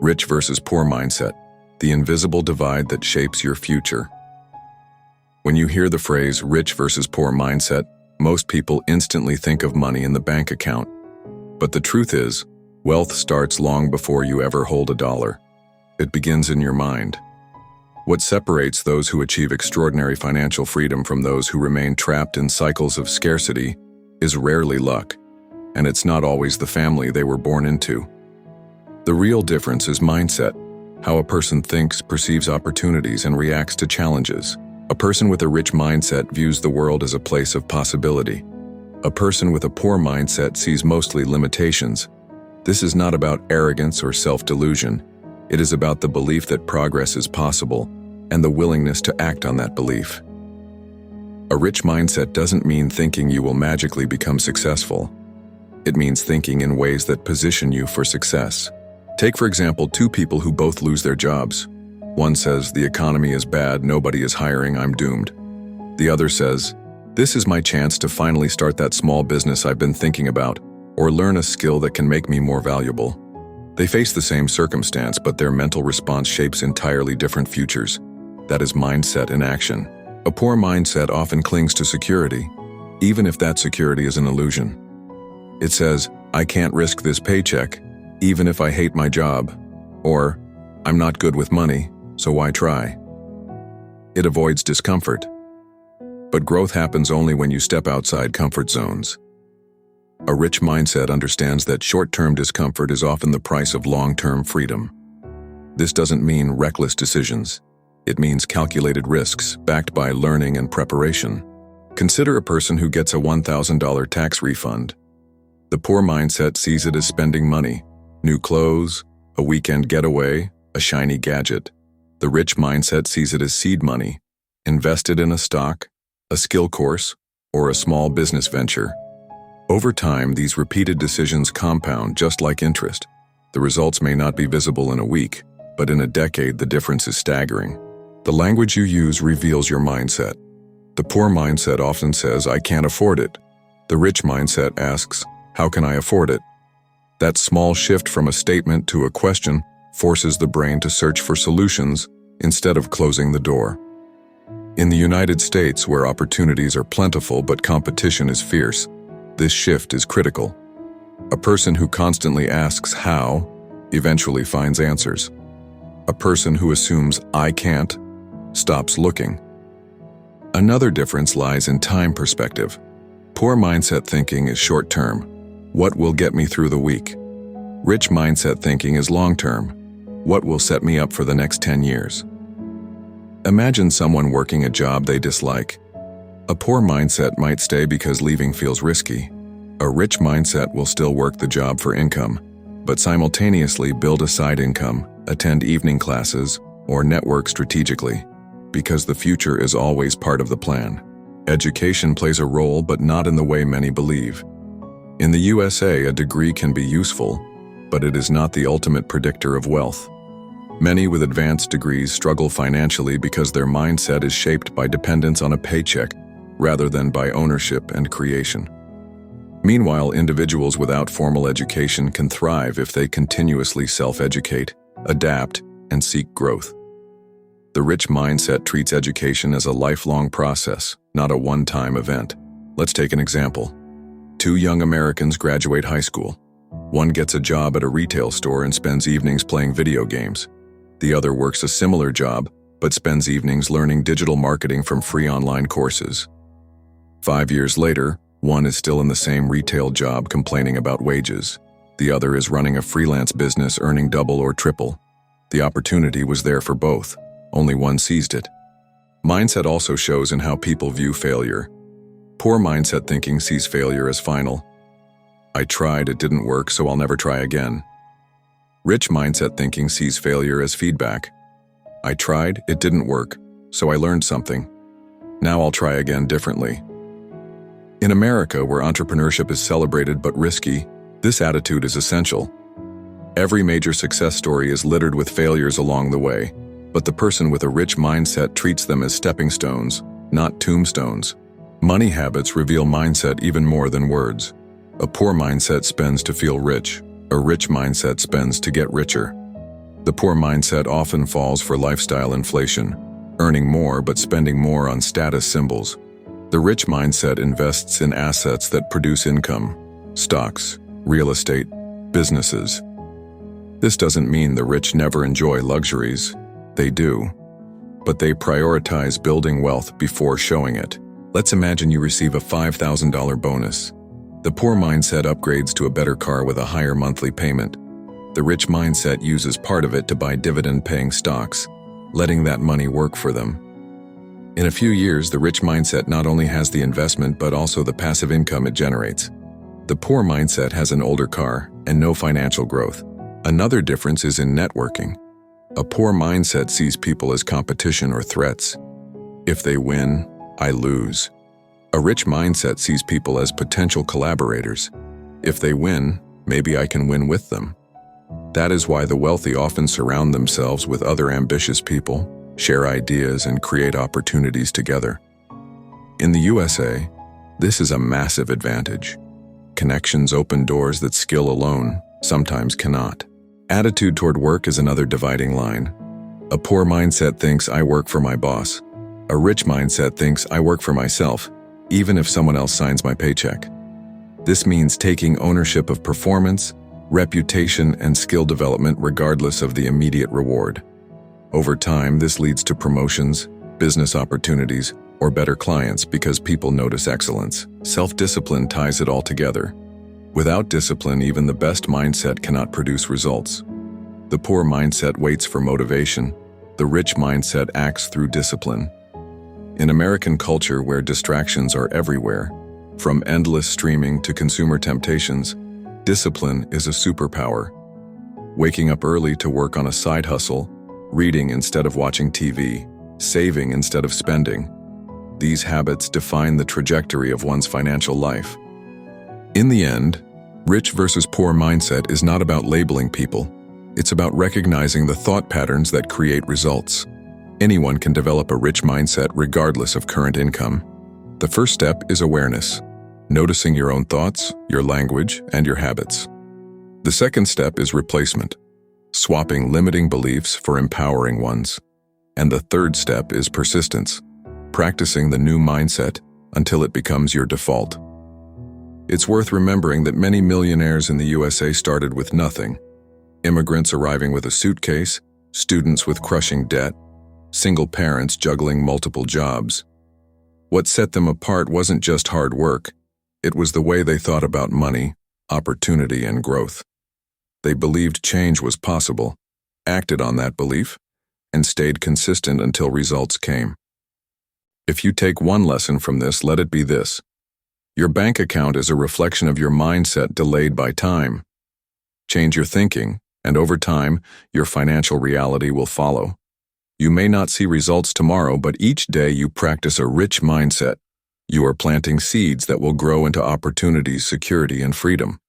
Rich versus poor mindset, the invisible divide that shapes your future. When you hear the phrase rich versus poor mindset, most people instantly think of money in the bank account. But the truth is, wealth starts long before you ever hold a dollar. It begins in your mind. What separates those who achieve extraordinary financial freedom from those who remain trapped in cycles of scarcity is rarely luck, and it's not always the family they were born into. The real difference is mindset, how a person thinks, perceives opportunities, and reacts to challenges. A person with a rich mindset views the world as a place of possibility. A person with a poor mindset sees mostly limitations. This is not about arrogance or self-delusion. It is about the belief that progress is possible and the willingness to act on that belief. A rich mindset doesn't mean thinking you will magically become successful. It means thinking in ways that position you for success. Take, for example, two people who both lose their jobs. One says, "The economy is bad, nobody is hiring, I'm doomed." The other says, "This is my chance to finally start that small business I've been thinking about, or learn a skill that can make me more valuable." They face the same circumstance, but their mental response shapes entirely different futures. That is mindset in action. A poor mindset often clings to security, even if that security is an illusion. It says, "I can't risk this paycheck, even if I hate my job," or "I'm not good with money, so why try?" It avoids discomfort. But growth happens only when you step outside comfort zones. A rich mindset understands that short-term discomfort is often the price of long-term freedom. This doesn't mean reckless decisions. It means calculated risks backed by learning and preparation. Consider a person who gets a $1,000 tax refund. The poor mindset sees it as spending money. New clothes, a weekend getaway, a shiny gadget. The rich mindset sees it as seed money, invested in a stock, a skill course, or a small business venture. Over time, these repeated decisions compound just like interest. The results may not be visible in a week, but in a decade the difference is staggering. The language you use reveals your mindset. The poor mindset often says, "I can't afford it." The rich mindset asks, "How can I afford it?" That small shift from a statement to a question forces the brain to search for solutions instead of closing the door. In the United States, where opportunities are plentiful but competition is fierce, this shift is critical. A person who constantly asks how eventually finds answers. A person who assumes "I can't" stops looking. Another difference lies in time perspective. Poor mindset thinking is short-term. What will get me through the week? Rich mindset thinking is long-term. What will set me up for the next 10 years? Imagine someone working a job they dislike. A poor mindset might stay because leaving feels risky. A rich mindset will still work the job for income, but simultaneously build a side income, attend evening classes, or network strategically, because the future is always part of the plan. Education plays a role, but not in the way many believe. In the USA, a degree can be useful, but it is not the ultimate predictor of wealth. Many with advanced degrees struggle financially because their mindset is shaped by dependence on a paycheck rather than by ownership and creation. Meanwhile, individuals without formal education can thrive if they continuously self-educate, adapt, and seek growth. The rich mindset treats education as a lifelong process, not a one-time event. Let's take an example. Two young Americans graduate high school. One gets a job at a retail store and spends evenings playing video games. The other works a similar job, but spends evenings learning digital marketing from free online courses. 5 years later, one is still in the same retail job complaining about wages. The other is running a freelance business earning double or triple. The opportunity was there for both, only one seized it. Mindset also shows in how people view failure. Poor mindset thinking sees failure as final. "I tried, it didn't work, so I'll never try again." Rich mindset thinking sees failure as feedback. "I tried, it didn't work, so I learned something. Now I'll try again differently." In America, where entrepreneurship is celebrated but risky, this attitude is essential. Every major success story is littered with failures along the way, but the person with a rich mindset treats them as stepping stones, not tombstones. Money habits reveal mindset even more than words. A poor mindset spends to feel rich. A rich mindset spends to get richer. The poor mindset often falls for lifestyle inflation, earning more but spending more on status symbols. The rich mindset invests in assets that produce income, stocks, real estate, businesses. This doesn't mean the rich never enjoy luxuries. They do. But they prioritize building wealth before showing it. Let's imagine you receive a $5,000 bonus. The poor mindset upgrades to a better car with a higher monthly payment. The rich mindset uses part of it to buy dividend-paying stocks, letting that money work for them. In a few years, the rich mindset not only has the investment but also the passive income it generates. The poor mindset has an older car and no financial growth. Another difference is in networking. A poor mindset sees people as competition or threats. If they win, I lose. A rich mindset sees people as potential collaborators. If they win, maybe I can win with them. That is why the wealthy often surround themselves with other ambitious people, share ideas, and create opportunities together. In the USA, this is a massive advantage. Connections open doors that skill alone sometimes cannot. Attitude toward work is another dividing line. A poor mindset thinks I work for my boss. A rich mindset thinks I work for myself, even if someone else signs my paycheck. This means taking ownership of performance, reputation, and skill development regardless of the immediate reward. Over time, this leads to promotions, business opportunities, or better clients because people notice excellence. Self-discipline ties it all together. Without discipline, even the best mindset cannot produce results. The poor mindset waits for motivation. The rich mindset acts through discipline. In American culture, where distractions are everywhere, from endless streaming to consumer temptations, discipline is a superpower. Waking up early to work on a side hustle, reading instead of watching TV, saving instead of spending. These habits define the trajectory of one's financial life. In the end, rich versus poor mindset is not about labeling people. It's about recognizing the thought patterns that create results. Anyone can develop a rich mindset regardless of current income. The first step is awareness, noticing your own thoughts, your language, and your habits. The second step is replacement, swapping limiting beliefs for empowering ones. And the third step is persistence, practicing the new mindset until it becomes your default. It's worth remembering that many millionaires in the USA started with nothing. Immigrants arriving with a suitcase, students with crushing debt, single parents juggling multiple jobs. What set them apart wasn't just hard work, it was the way they thought about money, opportunity, and growth. They believed change was possible, acted on that belief, and stayed consistent until results came. If you take one lesson from this, let it be this. Your bank account is a reflection of your mindset delayed by time. Change your thinking, and over time, your financial reality will follow. You may not see results tomorrow, but each day you practice a rich mindset. You are planting seeds that will grow into opportunities, security, and freedom.